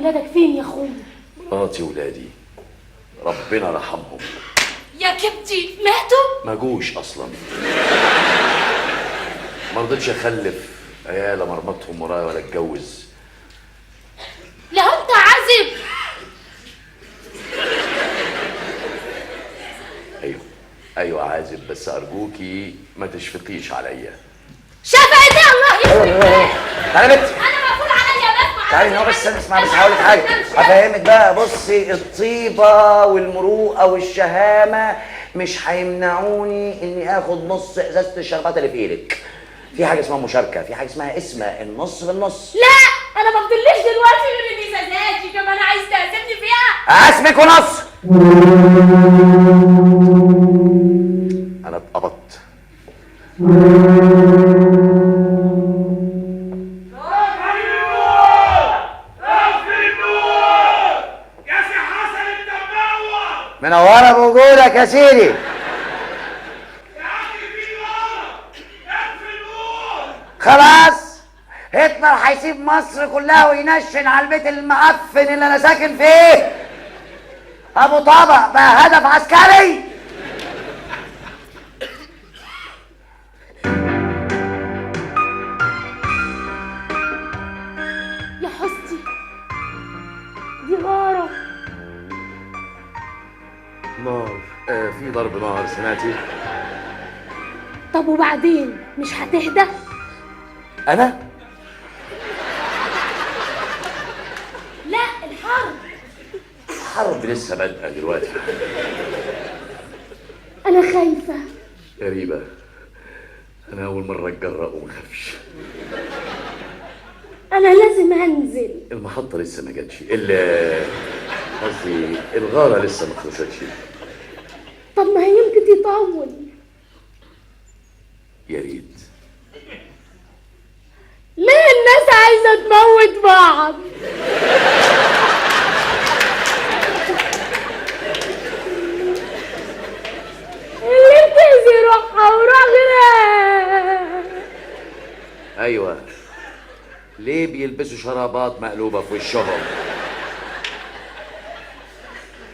ولادك فين يا اخويا؟ مراتي ولادي ربنا رحمهم. يا كبتي ماتوا؟ ما جوش اصلا. ما رضيتش اخلف عيال مرمطهم ورايا ولا اتجوز. لو انت عازب. ايوه عازب، بس ارجوكي ما تشفقيش عليا. شفقتي الله يخليك. تعالي بنتي، انا مقفول عليا بس. تعالي هنا بس اسمع، بس هقول لك حاجه هفهمك بقى. بصي، الطيبه والمروءه والشهامه مش هيمنعوني اني اخد نص ازازه الشربات اللي في ايدك. في حاجه اسمها مشاركه، في حاجه اسمها قسمه، النص بالنص. لا انا ما فضليش دلوقتي غير الازازات دي، كمان عايز تعزمني فيها؟ اسمك ونص. انا اتقبضت. منوره بوجودك يا سيدي. خلاص، هتلر هيسيب مصر كلها وينشن على البيت المعفن اللي انا ساكن فيه. ابو طبق بقى هدف عسكري. يا حستي دي غارة. نار. في ضرب نار، سمعتي؟ طب وبعدين مش هتهدى؟ انا لا الحرب. حرب لسه بادئه دلوقتي. انا خايفة. غريبه، انا اول مره اتجرأ وما اخافش. انا لازم انزل. المحطه لسه ما جاتش، قصدي الغاره لسه ما خلصتش. طب ما هي يمكن تطول. يا ريت. ليه الناس عايزة تموت بعض؟ اللي بتأذي روحها وروح غيرها. ايوه، ليه بيلبسوا شرابات مقلوبه في وشهم؟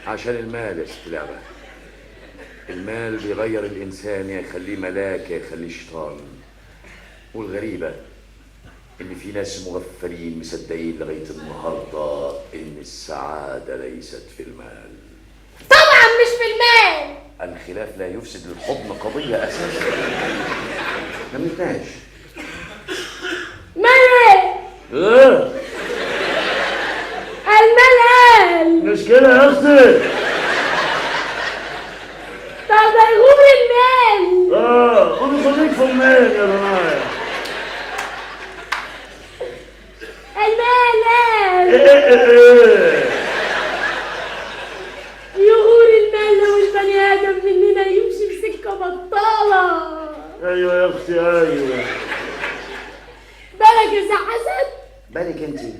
عشان المال يا ست لعبه. المال بيغير الانسان، يا يخليه ملاك يا يخليه شيطان. والغريبه ان في ناس مغفلين مصدقين لغايه النهارده ان السعاده ليست في المال. طبعا مش في المال. الخلاف لا يفسد للحضن قضيه اساسا. ما بنتناقش. مال ايه المال قال. مش كده يا اختي؟ طب ده يغور المال. خدوا خليك في المال يا جماعه. المال قال. يغور المال لو البني ادم مننا يمشي بسكه بطاله. ايوه يا اختي ايوه. بالك يا سي حسن؟ بالك انتي.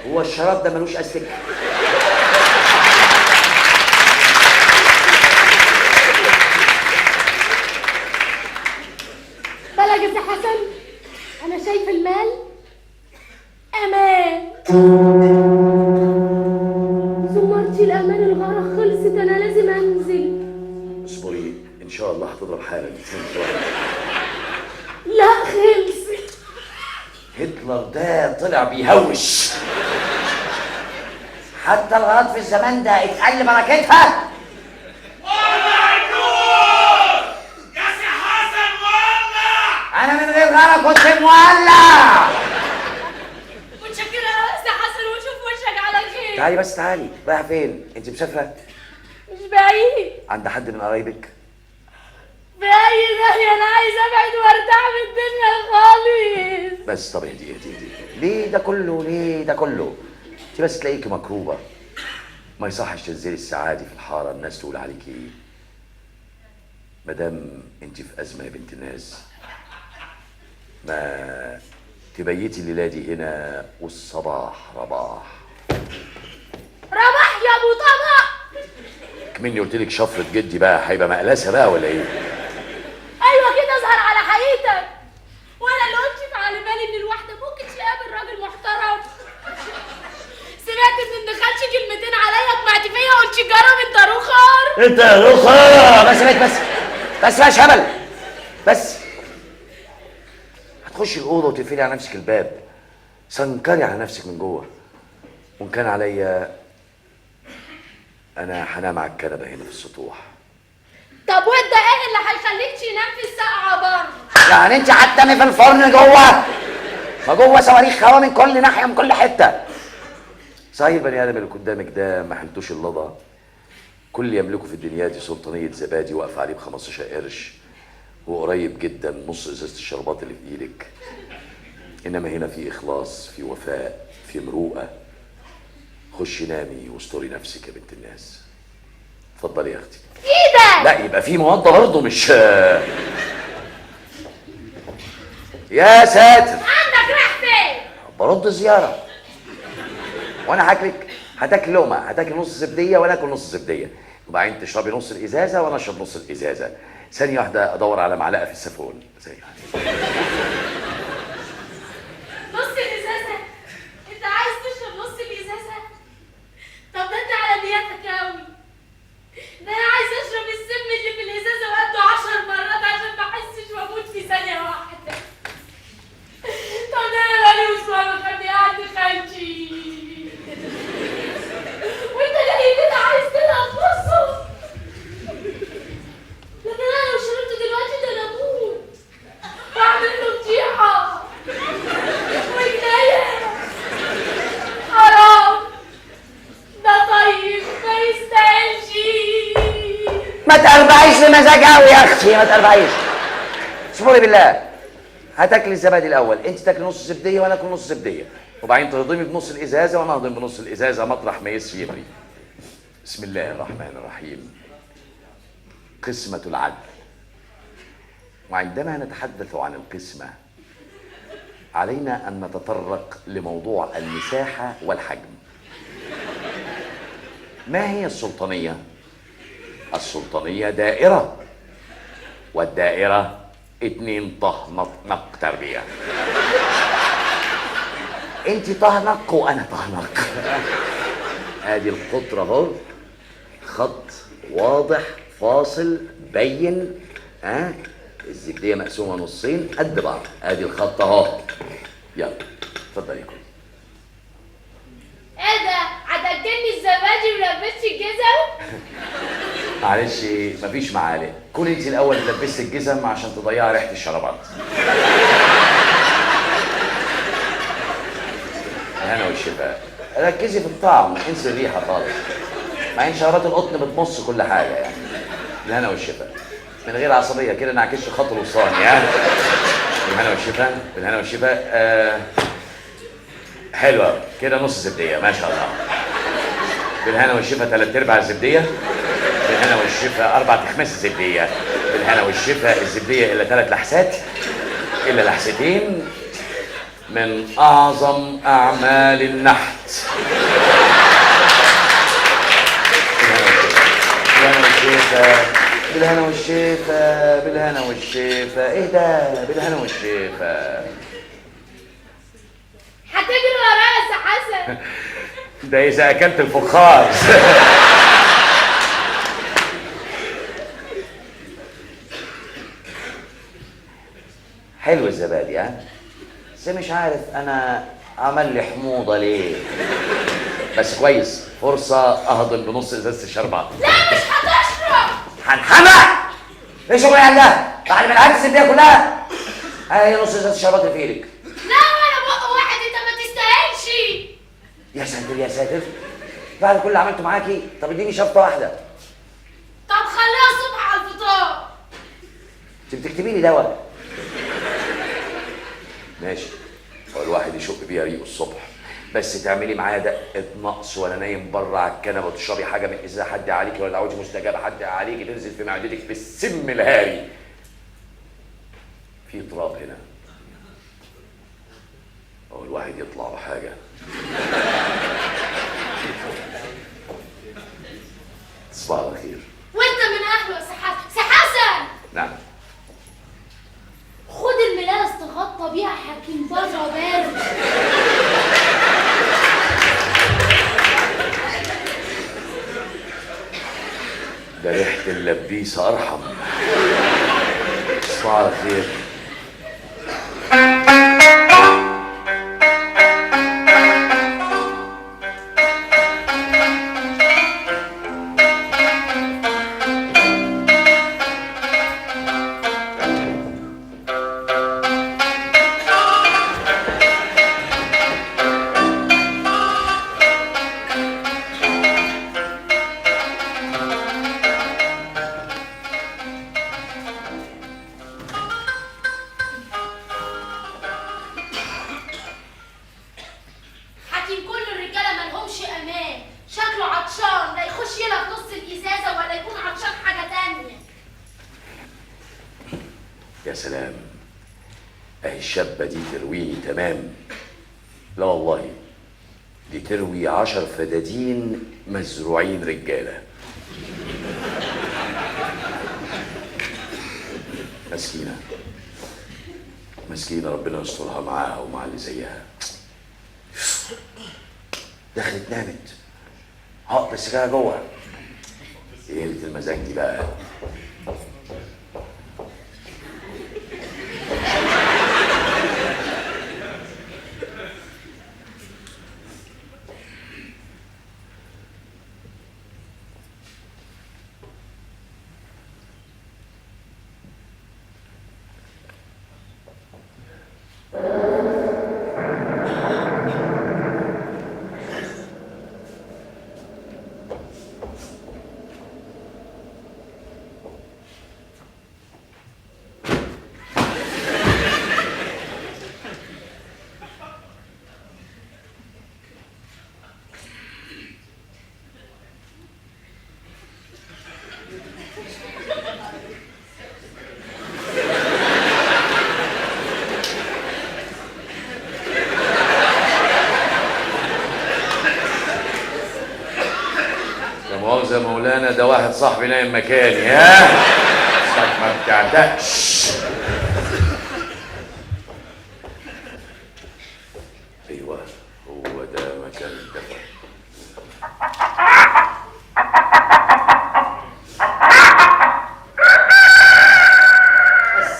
هو الشراب ده ملوش استك؟ بالك يا سي حسن؟ انا شايف المال امان. زمرتي الامان، الغاره خلصت، انا لازم انزل. اصبري ان شاء الله هتضرب حالا. لا خلصت. هتلر ده طلع بيهوش. حتى الغلط في الزمان ده اتقل بركتها. ولع النور يا سي حسن، ولع. انا من غير غيرك كنت مولع. متشكرة يا سي حسن، وشوف وشك على خير. تعالي بس، تعالي. رايحه فين؟ انت مسافره؟ مش بعيد. عند حد من قرايبك؟ بعيد اهي، انا عايز ابعد وارتاح من الدنيا خالص. بس طب اهدي اهدي اهدي. ليه ده كله؟ ليه ده كله؟ انت بس تلاقيكي مكروبه. ما يصحش تنزلي السعادة في الحارة الناس تقول عليكي ايه. مادام انت في ازمة يا بنت الناس، ما تبيتي الليلة دي هنا والصباح رباح. رباح يا ابو طبق. كمني قلت لك شفرة جدي بقى هيبقى مقلسة بقى ولا ايه؟ ايوه كده اظهر على حقيقتك. وانا اللي قلت على بالي ان قلتش جرب انت رخر. انت رخر. بس بقى هبل. بس هتخش الاوضه وتقفلي على نفسك الباب، سنكري على نفسك من جوه، وان كان عليا انا هنام على الكنبه هنا في السطوح. طب وانت ايه اللي هيخليك تنام في السقعه بره؟ يعني انت هتنامي في الفرن جوه؟ ما جوه صواريخ هوا من كل ناحيه من كل حته. صحيح البني ادم اللي قدامك ده ما حمتوش اللضا، كل يملكه في الدنيا دي سلطانيه زبادي واقف عليه ب15 قرش، وقريب جدا نص ازازه الشربات اللي في ايدك. انما هنا في اخلاص، في وفاء، في مروءه. خشي نامي واستري نفسك يا بنت الناس. اتفضلي يا اختي. ايه ده؟ لا يبقى في موضه برضه، مش يا ساتر. عندك راح فين؟ برد زياره. وانا هتاكل لقمه، هتاكل نص زبديه وانا اكل نص زبديه، وبعدين تشربي نص الازازه وانا اشرب نص الازازه. ثانيه واحده ادور على معلقه في السافون. ثانيه واحده. نص الازازه؟ انت عايز تشرب نص الازازه؟ طب ده انت على نيتك قوي. ده انا عايز اشرب السم اللي في الازازه وقده 10 مرات عشان ما احسش واموت في ثانيه واحده. طب ده انا بقالي اسبوع مخلي قاعد خالتي، وانت جاي كده عايز تلعب نصه. لكن انا لو شربت دلوقتي ده انا اموت، بعمل له فضيحه وجنايه. حرام، ده طيب ما يستاهلش. ما تربعيش لمزاج قوي يا اختي، ما تربعيش. اصبري بالله. هتاكلي الزبادي الاول، انت تاكلي نص زبديه وانا اكل نص زبديه، وبعدين تهضمي بنص الازازه وانا اهضم بنص الازازه مطرح ما يسري. بسم الله الرحمن الرحيم. قسمة العدل. وعندما نتحدث عن القسمة علينا أن نتطرق لموضوع المساحة والحجم. ما هي السلطانية؟ السلطانية دائرة، والدائرة 2 طهنق تربية. انت طهنق وانا طهنق. ادي القطر اهو، خط واضح فاصل بين. الزبديه مقسومه نصين قد بعض. ادي الخط اهو. يلا اتفضلي كل. ايه ده؟ هتاكلني الزبادي ولبست الجزم؟ معلش مفيش معالق. كل انت الاول لبست الجزم عشان تضيعي ريحه الشرابات. انا والشفاء. ركزي في الطعم، انسي الريحه خالص. مع ان شرابات القطن بتمص كل حاجه يعني. بالهنا والشفاء. من غير عصبيه كده، نعكسش خط الوصاني. بالهنا والشفاء، بالهنا والشفاء. حلوه كده، نص زبديه ما شاء الله. بالهنا والشفاء 3/4 الزبديه. بالهنا والشفاء 4 أخماس الزبديه. بالهنا والشفاء الزبديه الا 3 لحسات، الا لحستين من اعظم اعمال النحت. بالهنا والشفاء، بالهنا والشفاء، بالهنا والشفاء. ايه ده؟ بالهنا والشفاء. هتجري ورايا يا سي حسن؟ ده اذا اكلت الفخار. حلو الزبادي بس مش عارف انا عمل لي حموضه ليه. بس كويس، فرصه اهضم بنص ازازه الشربات. لا مش هتشرب. هنحمق. ايه شغل ده؟ بعد ما العكس دي كلها. هي نص ازازه الشربات اللي في ايدك. لا ولا بق واحد، انت ما تستاهلش. يا ساتر يا ساتر، بعد كل اللي عملته معاكي. طب اديني شفطه واحده. طب خليها الصبح على الفطار. انت بتكتبي لي دواء. ماشي، هو الواحد يشق بيها ريقه الصبح، بس تعملي معايا دقه نقص وانا نايم بره على الكنبه وتشربي حاجه من ازازه حد عليكي، ولا دعوتي مستجابه حد عليكي تنزل في معدتك بالسم الهاري. في تراب هنا، هو الواحد يطلع بحاجه. تصبح على خير. وانت من اهله يا سي حسن. سي حسن، نعم. خد الملايه استغطى بيها حكيم بره بارد. اخت اللبيسه ارحم. تصبح على خير. حكيم كل الرجاله مالهمش امان، شكله عطشان، لا يخش يلعب في نص الازازه ولا يكون عطشان حاجه تانيه. يا سلام، اهي الشابه دي ترويني تمام. لا والله، دي تروي 10 فدادين مزروعين رجاله. مسكينه مسكينه، ربنا يسترها معاها ومع اللي زيها. دخلت نامت. حط السجاره جوه. ايه ليله المزاج دي بقى؟ مؤاخذة مولانا، ده واحد صاحبي نايم مكاني. ها صاحبك ما بتعتقش. ايوه هو ده مكان الدفع.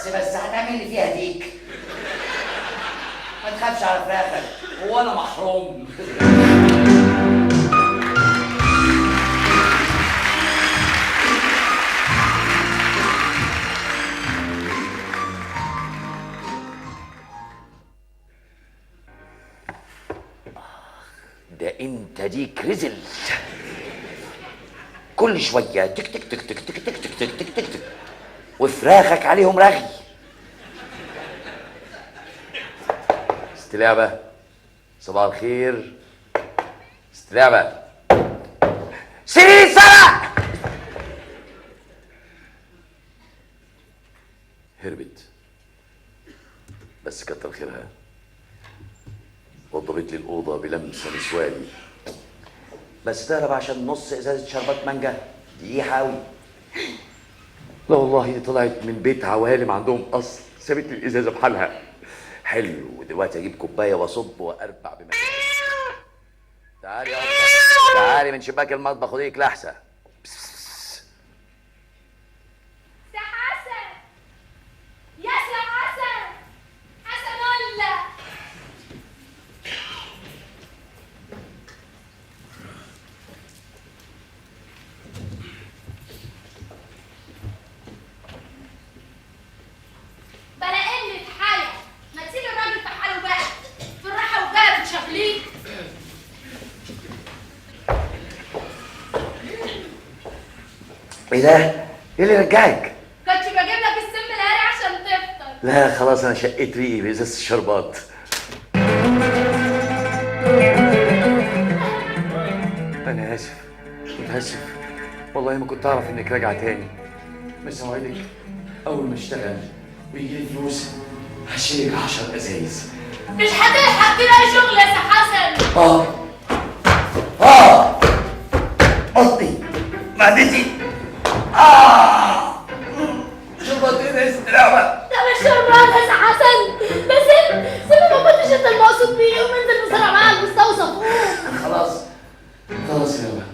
بس هتعمل لي فيها ديك. ما تخافش على فراخك، هو انا محروم؟ ده انت ديك رزل، كل شويه تك تك تك تك تك تك تك تك تك تك تك، وفراخك عليهم رغي. استلعبه، صباح الخير. استلعبه سيسرة. هربت، بس كتر خيرها. وضبت لي الأوضة بلمسة نسواني. بس تهرب عشان نص ازازه شربات مانجا دي حاوي. لا والله، دي طلعت من بيت عوالم عندهم أصل، سابت لي الإزازة بحالها. حلو، ودلوقتي اجيب كوبايه واصب واربع بمزاج. تعالي يا قطه، تعالي من شباك المطبخ خديك لحسه. سي حسن، يا سي حسن، حسن ولا بلا قلة حياة. ما تسيب الراجل في حاله بقى، في الراحة وجاية بتشغليه. ايه ده؟ ايه اللي رجعك؟ كنتش بجيب لك السم الهاري عشان تفطر. لا خلاص، أنا شقيت ريقي بإزازة الشربات. أنا آسف، متأسف، والله ما كنت أعرف إنك راجعة تاني. بس أوعدك أول ما أشتغل ويجي لي فلوس هشيلك 10 أزايز. مش هتلحق تلاقي شغل يا سي حسن. قصدي معدتي. شربتين استلعبه. ده مش شربات يا سي حسن، ده سم ما كنتش انت المقصود بيه، وانزل بسرعة معاك المستوصف. خلاص يا بابا،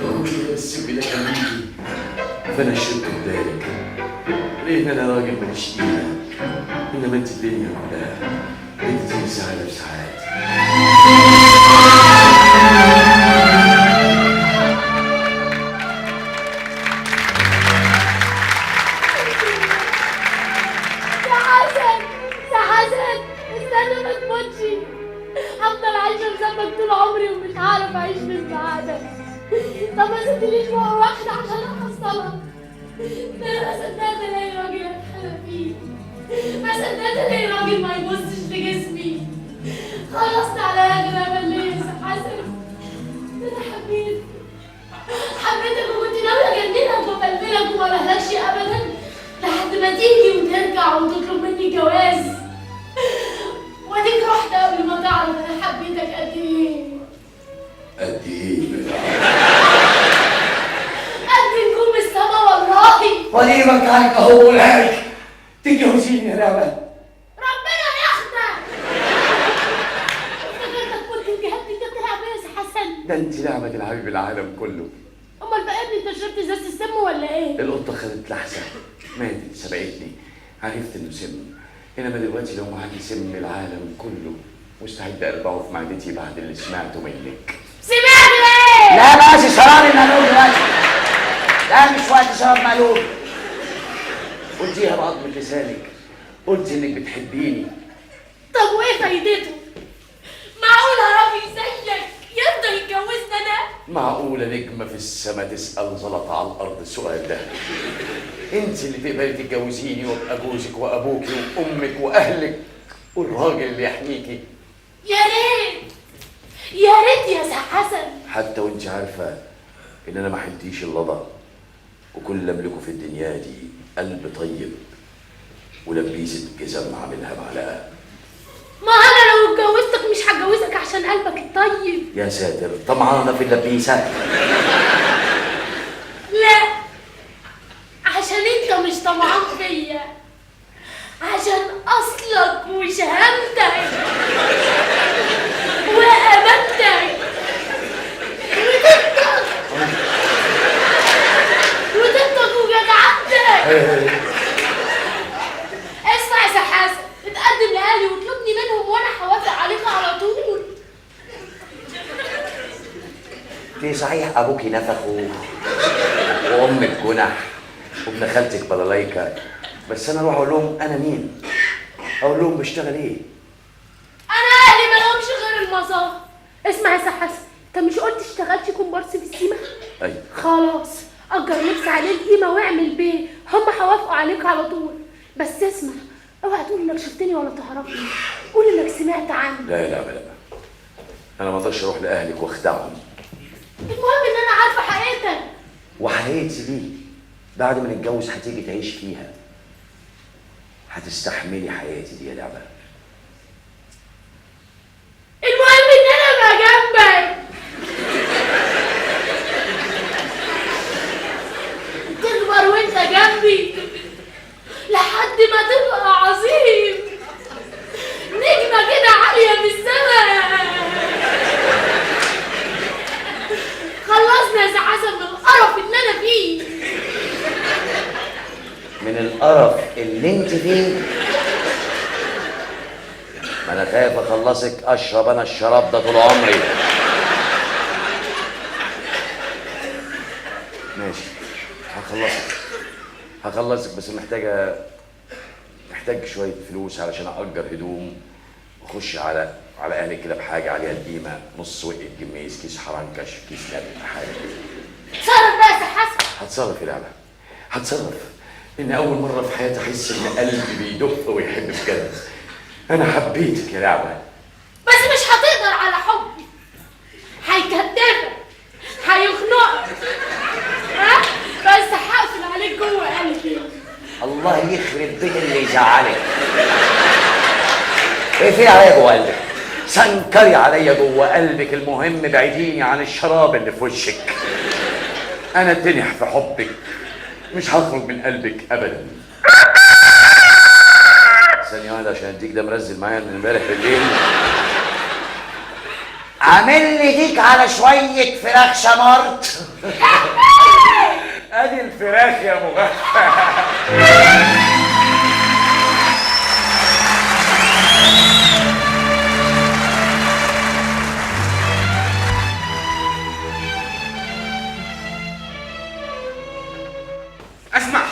لو كده السم ده كان مني فانا شربت بدالك، لان انا راجل ماليش قيمه، انما انت الدنيا كلها، انت زي سعاده في ساعات. استنى ما تموتش، هفضل عايشه بذنبك طول عمري ومش هعرف اعيش من بعدك. طب ما سبتليش مرة واحدة عشان احصلها. ده انا ما صدقت الاقي راجل اتحلى فيه، ما صدقت الاقي راجل ما يبصش لجسمي. خلصت على اغلى من ليه يا حسن. انا حبيتك وكنت ناوية اجننك وابلبلك وما بهلكش ابدا لحد ما تيجي وترجع وتطلب مني جواز. واديك رحت قبل ما تعرف انا حبيتك قد ايه. قد ايه بقى؟ قد نجوم السما والله. وليه مكانك اهو لك تتجوزيني يا لعبه؟ ربنا ياخدك. افتكرتك كنت جهدت انت بتلعب ايه يا حسن؟ ده انت لعبه تلعبي بالعالم كله. امال بقى ابني انت شربت ازازه السم ولا ايه؟ القطه خدت لحسه، ماتت، سبقتني، عرفت انه سم، انما دلوقتي لو معاكي سم العالم كله مستعد اربعه في معدتي بعد اللي سمعته منك. سمعت ايه؟ لا بس شراب المقلوب دلوقتي، لا مش وقت شراب مقلوب. قلتيها بعضم لسانك، قلتي انك بتحبيني. طب وايه فايدته؟ معقول راجل زيك يرضى يتجوزنا انا؟ معقولة نجمة في السما تسأل زلطة على الأرض السؤال ده؟ انت اللي تقبلي تتجوزيني وابقى جوزك وابوكي وامك واهلك والراجل اللي يحميكي. يا ريت يا ريت يا سي حسن. حتى وانت عارفة ان انا ما حلتيش اللضا، وكل اللي املكه في الدنيا دي قلب طيب ولبيسة جزم عاملها معلقة. ما انا لو اتجوزتك مش هتجوزك عشان قلبك الطيب. يا ساتر، طمعانة في اللبيسة؟ لا، عشان انت مش طمعان فيا، عشان اصلك وشهامتك وامانتك وطيبتك وجدعنتك. اسمع يا سي حسن، اتقدم لاهلي واطلبني منهم وانا هوافق عليك على طول. دي صحيح ابوكي نفخه وامك جنح وابن خالتك بلالايكا، بس انا اروح اقول لهم انا مين؟ اقول لهم بشتغل ايه؟ انا اهلي مالهمش غير المظاهر. اسمع يا سي حسن، انت مش قلت اشتغلتي كومبارس في السيما؟ ايوه خلاص، اجر لبس عليه القيمه واعمل بيه، هم هيوافقوا عليك على طول. بس اسمع، اوعى تقول انك شفتني ولا تعرفني، قول انك سمعت عني. لا، انا ما اقدرش اروح لاهلك واخدعهم. المهم ان انا عارفه حقيقتك. وحقيقتي دي بعد ما نتجوز هتيجي تعيش فيها، هتستحملي حياتي دي يا لعبه. المهم ان انا ابقى جنبك، تكبر وانت جنبي لحد ما تبقى عظيم، نجمه كده عاليه في السماء. خلصنا يا سي حسن من القرف اللي انا فيه. من القرف اللي انت فيه؟ ما انا خايف اخلصك اشرب انا الشراب ده طول عمري. ماشي، هخلصك بس محتاج شوية فلوس علشان أأجر هدوم وأخش على أهلك كده بحاجة عليها القيمة، نص وقت جميز، كيس حرنكش، كيس نبت، حاجة كده. اتصرف بقى يا سي حسن. هتصرف يا لعبة، هتصرف. إن أول مرة في حياتي أحس إن قلبي بيدق ويحب بجد. أنا حبيتك يا لعبة. بس مش هتقدر على حبي، هيكدبك، هيخنقك، ها؟ بس هقفل عليك جوه قلبي. الله يخرب بيت اللي يزعلك. ايه في عليا جوه قلبك؟ سنكري عليا جوه قلبك، المهم بعيديني عن الشراب اللي في وشك. أنا اتنح في حبك، مش هخرج من قلبك أبدا. ثانية واحدة عشان اديك ده مرزل معايا من امبارح بالليل. عامل لي ديك على شوية فراخ شمرت. ادي الفراخ يا مغفى. اسمع،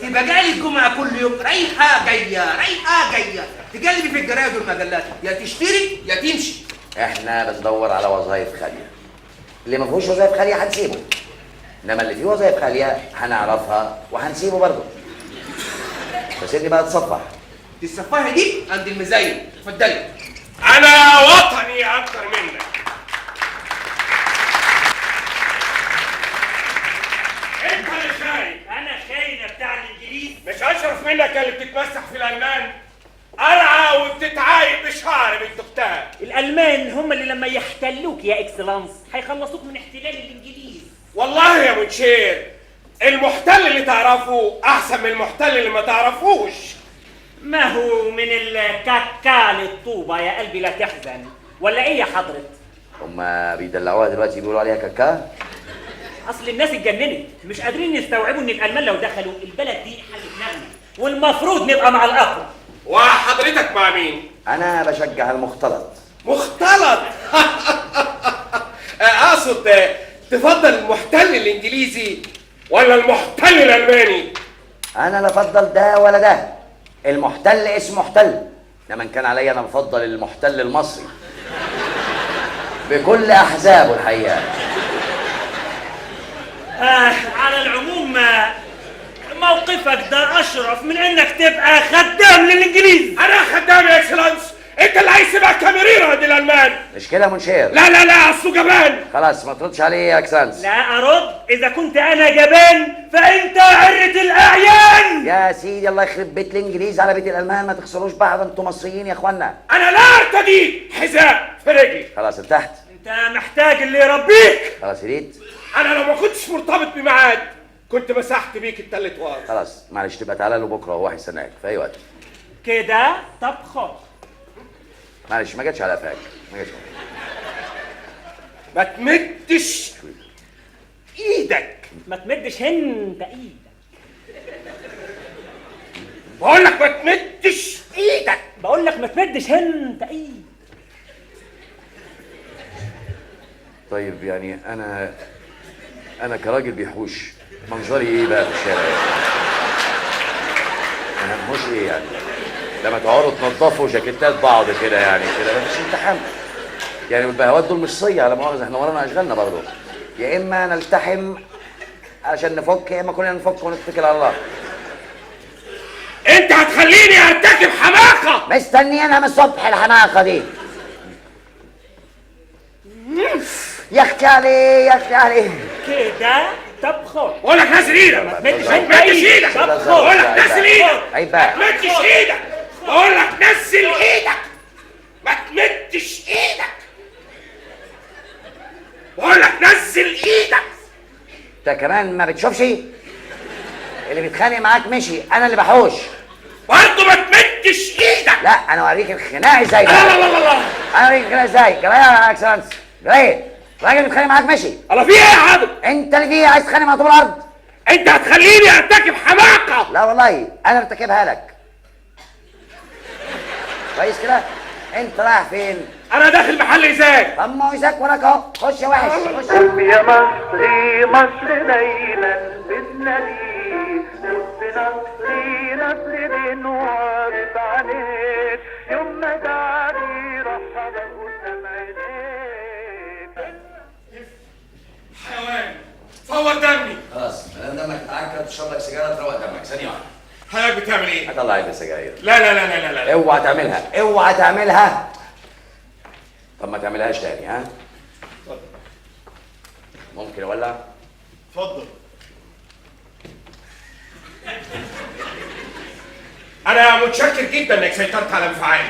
انت بقالي الجمعه كل يوم رايحه جايه رايحه جايه، تقلبي في الجرايد والمجلات، يا تشتري يا تمشي. احنا بندور على وظائف خاليه. اللي ما فيهوش وظائف خاليه هنسيبه، انما اللي فيه وظائف خاليه هنعرفها وهنسيبه برضه. بس اني بقى اتصفح. دي السفاهه دي عند المزين، اتفضلي. انا وطني اكتر منك. انت اللي خاين. انا خاين بتاع الانجليز. مش اشرف منك اللي بتتمسح في الالمان؟ قرعه وبتتعايب بشعر بنت اختها. الالمان هم اللي لما يحتلوك يا اكسلانس هيخلصوك من احتلال الانجليز. والله يا منشير المحتل اللي تعرفه احسن من المحتل اللي ما تعرفوش. ما هو من الكاكا للطوبة يا قلبي لا تحزن، ولا ايه يا حضرة؟ هما بيدلعوها دلوقتي بيقولوا عليها كاكا. اصل الناس اتجننت، مش قادرين يستوعبوا ان الالمان لو دخلوا البلد دي هتتنغنى، والمفروض نبقى مع الاقوى. وحضرتك مع مين؟ انا بشجع المختلط. مختلط. اقصد تفضل المحتل الانجليزي ولا المحتل الالماني؟ انا لا افضل ده ولا ده، المحتل اسمه محتل، انما ان كان عليا انا بفضل المحتل المصري بكل احزابه الحقيقه. على العموم موقفك ده اشرف من انك تبقى خدام للانجليز. انا خدام يا اكسلانس، انت اللي عايز تبقى كاميرير عند الالمان. مش كده منشير؟ لا لا لا اصله جبان. خلاص ما تردش عليه يا اكسلانس. لا ارد، اذا كنت انا جبان فانت عرة الاعيان. يا سيدي الله يخرب بيت الانجليز على بيت الالمان، ما تخسروش بعض، انتوا مصريين يا اخوانا. انا لا ارتدي حذاء في رجلي. خلاص ارتحت؟ انت محتاج اللي يربيك. خلاص هديت؟ انا لو ما كنتش مرتبط بميعاد كنت مسحت بيك التالت وار. خلاص معلش، تبقى تعالى له بكره وهو هيستناك في اي وقت. كده طب خد. معلش ما جاتش على قفاك، ما جاتش. ما تمدش ايدك. ما تمدش انت ايدك. بقول لك ما تمدش ايدك. بقول لك ما تمدش انت ايدك. طيب يعني انا كراجل بيحوش منظري ايه بقى في الشارع؟ انا مش ايه يعني لما تقعدوا تنضفوا جاكيتات بعض كده يعني كده مش التحام يعني. البهوات دول مش صية على مؤاخذة، احنا ورانا اشغالنا برضه. يا اما نلتحم عشان نفك، يا اما كلنا نفك ونتكل على الله. انت هتخليني ارتكب حماقة. مستنيينها من الصبح الحماقه دي. يا اختي عليه يا اختي عليه. كده طب خد. بقول لك نزل ايدك. ما تمدش ما انت تمدش ايدك. طب خد. بقول لك نزل ايدك. عيب ما بقى. تمدش ايدك. بقول لك نزل ايدك. ما تمدش ايدك. بقول لك نزل ايدك. انت كمان ما بتشوفش؟ اللي بيتخانق معاك مشي، انا اللي بحوش. برضه ما تمدش ايدك. لا انا اوريك الخناق ازاي لا بقى. لا لا لا. انا اوريك الخناق ازاي. جرايه يا اكسلانس، جرايه. الراجل بيتخانق معاك مشي. الله في ايه يا عبد؟ انت اللي فيه عايز تتخانق مع طوب الارض. انت هتخليني ارتكب حماقة. لا والله انا ارتكبها لك. كويس كده؟ انت رايح فين؟ انا داخل محل ازاي؟ طب ما هو يساك وراك اهو، خش يا وحش خش. يا مصري مصر دايما بتناديك، نصري نصري بنوقف عليك، يوم ما تعدي رحبك قدام عينيك. حيوان فور دمي. خلاص ما دمك اتعكر تشرب لك سيجاره تروق دمك ثانيه واحده. حضرتك بتعمل ايه؟ هطلع علبه سجاير. لا لا لا لا لا لا. اوعى تعملها، اوعى تعملها. طب ما تعملهاش تاني ها؟ ممكن اولع؟ اتفضل. انا متشكر جدا انك سيطرت على انفعالي.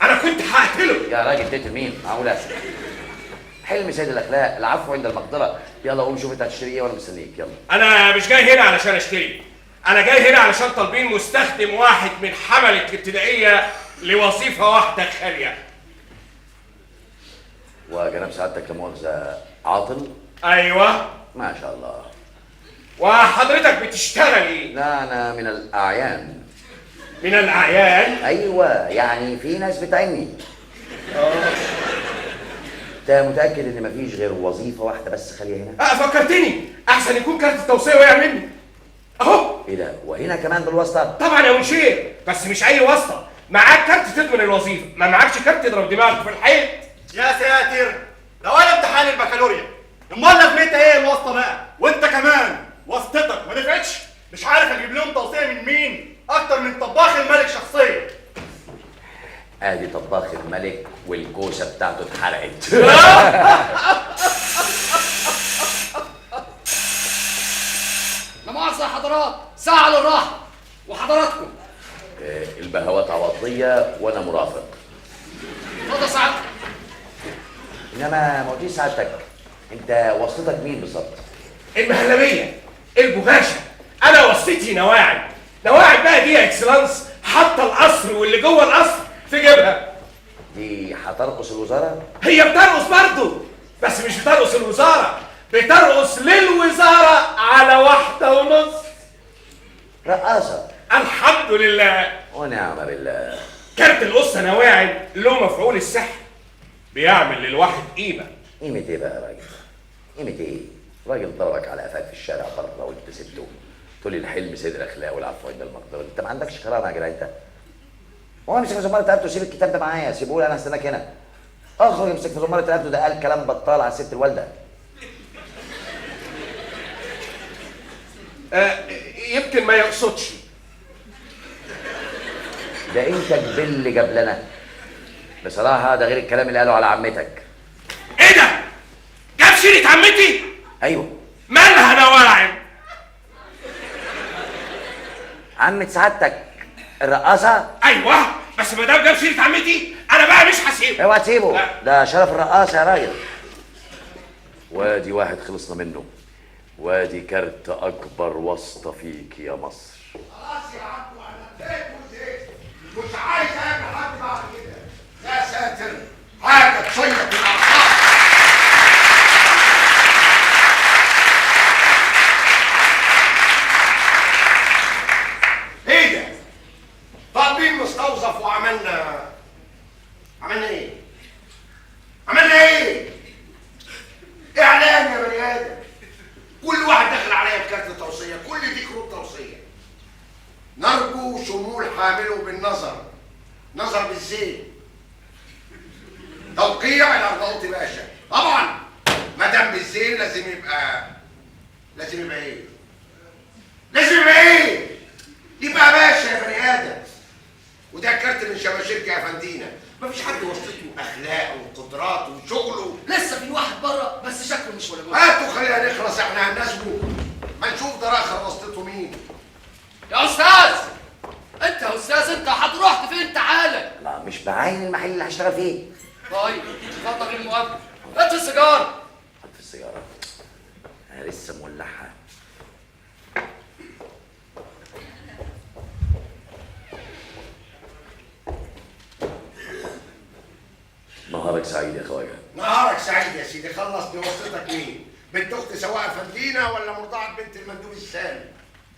انا كنت هقتله. يا راجل تقتل مين؟ معقول اسف. حلم سيد الاخلاق، العفو عند المقدره. يلا قوم شوف انت هتشتري ايه وانا مستنيك. يلا. انا مش جاي هنا علشان اشتري، انا جاي هنا علشان طالبين مستخدم واحد من حملة الابتدائية لوظيفة واحدة خالية. وجناب سعادتك لا مؤاخذه عاطل؟ ايوه. ما شاء الله. وحضرتك بتشتغل ايه؟ لا انا من الاعيان. من الاعيان؟ ايوه يعني في ناس بتعني. انت متاكد ان مفيش غير وظيفه واحده بس خاليه هنا؟ فكرتني، احسن يكون كارت التوصيه وقع مني اهو. ايه ده؟ وهنا كمان بالواسطه؟ طبعا يا منشير، بس مش اي واسطه، معاك كارت تضمن الوظيفه، ما معاكش كارت تضرب دماغك في الحيط. يا ساتر، ده ولا امتحان البكالوريا، امال لازمتها ايه الواسطه بقى؟ وانت كمان واسطتك ما نفعتش؟ مش عارف اجيب لهم توصيه من مين اكتر من طباخ الملك شخصيا. ادي طباخ الملك والكوسه بتاعته اتحرقت. لا مؤاخذة يا حضرات، ساعة للراحة وحضراتكم. البهوات عوضيه وانا مرافق. اتفضل سعادتك. انما ما قلتيش سعادتك انت واسطتك مين بالظبط؟ المهلبيه، البغاشه، انا وصيتي نواعم. نواعم بقى دي يا اكسلانس، حاطه القصر واللي جوه القصر في جيبها. دي هترقص الوزاره؟ هي بترقص برضه، بس مش بترقص الوزاره، بترقص للوزاره على 1.5. رقاصه. الحمد لله ونعم بالله. كارت القصه نواعم له مفعول السحر، بيعمل للواحد قيمه. قيمة ايه بقى يا راجل؟ قيمة ايه؟ راجل ضربك على قفاك في الشارع بره وانت سبته. تقول لي الحلم سيد الاخلاق والعفو عند المقدره، انت ما عندكش كرامه يا جدع انت. هو امسك في زماره رقبته وسيب الكتاب ده معايا، سيبه لي انا هستناك هنا. اخرج امسك في زماره رقبته، ده قال كلام بطال على الست الوالده. يمكن ما يقصدش. ده انت جبل جبلنا. بصراحه ده غير الكلام اللي قاله على عمتك. ايه ده؟ جاب سيره عمتي؟ ايوه. مالها نواعم؟ عمة سعادتك الرقاصه؟ ايوه، بس ما دام جاب سيره عمتي انا بقى مش هسيبه. اوعى تسيبه، لا. ده شرف الرقاصه يا راجل. وادي واحد خلصنا منه، وادي كارت اكبر واسطه فيك يا مصر. خلاص يا عبدو، انا زيت وزيت، مش عايز اقابل حد بعد كده. يا ساتر، حاجه تشيط الاعصاب. ايه ده؟ طالبين مستوظف وعملنا ايه؟ عملنا ايه؟ اعلان يا بني ادم. كل واحد داخل عليا بكارت توصيه، كل دي كروت توصيه. نرجو شمول حامله بالنظر، نظر بالزين. توقيع الارناؤوطي باشا. طبعا ما دام بالزين لازم يبقى ايه؟ لازم يبقى ايه؟ يبقى باشا يا بني ادم. وده كارت من شباشرك يا فندينا. مفيش حد وصلته اخلاقه وقدراته وشغله. لسه في واحد بره بس شكله مش ولا بد. هاتوا خلينا نخلص، احنا هنناسبه. ما نشوف ده اخر وصلته مين. يا استاذ، انت يا استاذ، انت هتروح فين؟ تعالى. لا مش بعين المحل اللي هشتغل فيه. طيب اتفضل المقابله. هات السيجاره. حط في السيجاره، انا لسه مولعها. نهارك سعيد يا خواجه. نهارك سعيد يا سيدي. خلص بواسطتك مين؟ بنت اخت سواق فندينا ولا مرضعه بنت المندوب السامي؟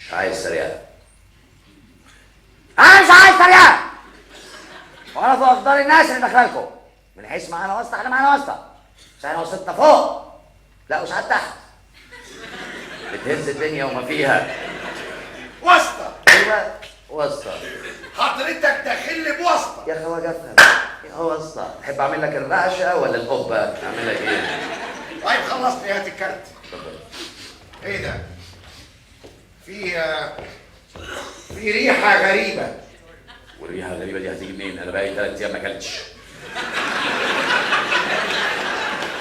مش عايز سريعه. انا مش عايز سريعه. وانا في افضل الناس اللي داخلكم. من حيث معانا واسطه، احنا معانا واسطه. بس احنا واسطتنا فوق، لا وساعات تحت. بتهز الدنيا وما فيها. واسطه. ايوه واسطه. حضرتك داخل لي بواسطه. يا خواجه افهم. يا واسطه، تحب اعمل لك الرعشه ولا القبه؟ اعمل لك ايه؟ طيب خلصني، هات الكارت. ايه ده؟ في ريحه غريبه. والريحه الغريبه دي هتيجي منين؟ انا بقالي 3 ايام ما اكلتش.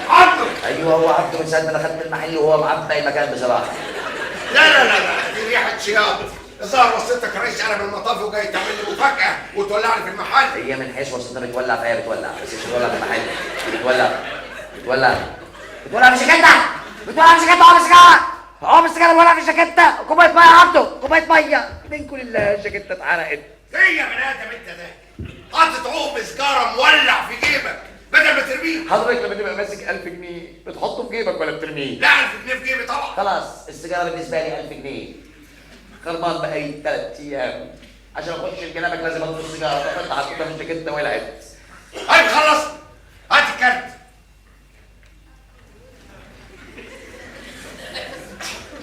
عبده. ايوه هو عبده، من ساعه ما دخلت المحل وهو معبي المكان بصراحه. لا دي ريحه شياط. الظاهر وصلتك رئيس قلم المطاف وجاي تعمل لي مفاجاه وتولعني في المحل. هي من حيث وصلتنا بتولع، فهي بتولع، بس مش بتولع في المحل. بتولع في الجاكيته. بتولع في الجاكيته. عقب السيجاره بتولع في الجاكيته. كوبايه ميه يا عبده، كوبايه ميه. منكم لله الجاكيته اتحرقت. ايه يا بني ادم انت ده؟ حاطط عقب سيجاره مولع في جيبك بدل ما ترميه. حضرتك لما تبقى ماسك 1000 جنيه بتحطه في جيبك ولا بترميه؟ لا 1000 جنيه في جيبي طبعا. خلاص السيجاره بالنسبه لي 1000 جنيه. خربان بقى 3 ايام عشان اخش جنابك لازم اطلب السيجاره، تحطها حطيتها في الجاكيته ولعت. طيب خلص، هات الكارت.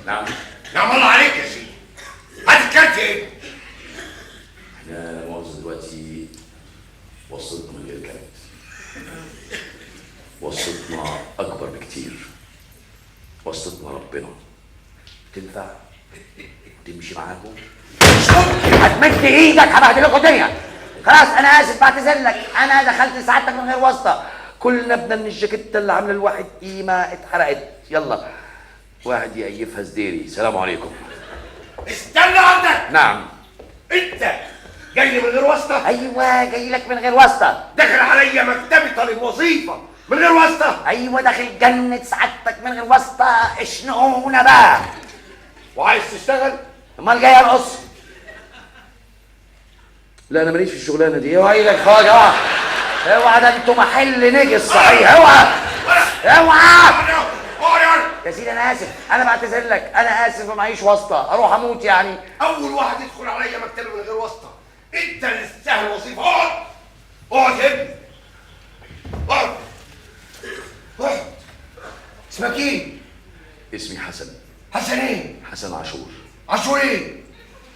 نعم. نعم الله عليك يا سيدي. هات الكارت يا ابني. احنا لا مؤاخذة دلوقتي وصلتنا من غير كارت. وصلتنا اكبر بكتير. وصلتنا ربنا. تنفع تمشي معاكم؟ هتمد ايدك هبهدلكوا الدنيا. خلاص انا اسف بعتذر لك، انا دخلت سعادتك من غير واسطه. كل نبنه من الجاكيته اللي عامله الواحد قيمه اتحرقت. يلا واحد يقيفها سديري. سلام عليكم. استنى عندك. نعم. انت جاي لي من غير واسطه؟ ايوه جاي لك من غير واسطه. داخل عليا مكتبي طالب وظيفه من غير واسطه؟ ايوه داخل جنة سعادتك من غير واسطه. اشنقونا بقى. وعايز تشتغل؟ امال جاي ارقص؟ لا انا ماليش في الشغلانه دي. اوعى ايدك خالص. اوعى اوعى، ده انتوا محل نجس صحيح. اوعى اوعى يا سيدي انا اسف، انا بعتذر لك، انا اسف ومعيش واسطه. اروح اموت يعني؟ اول واحد يدخل عليا مكتبي من غير واسطه انت اللي تستاهل وظيفه. اقعد اقعد يا ابني، اقعد اقعد. اسمك ايه؟ اسمي حسن. حسن ايه؟ حسن عاشور. عاشور ايه؟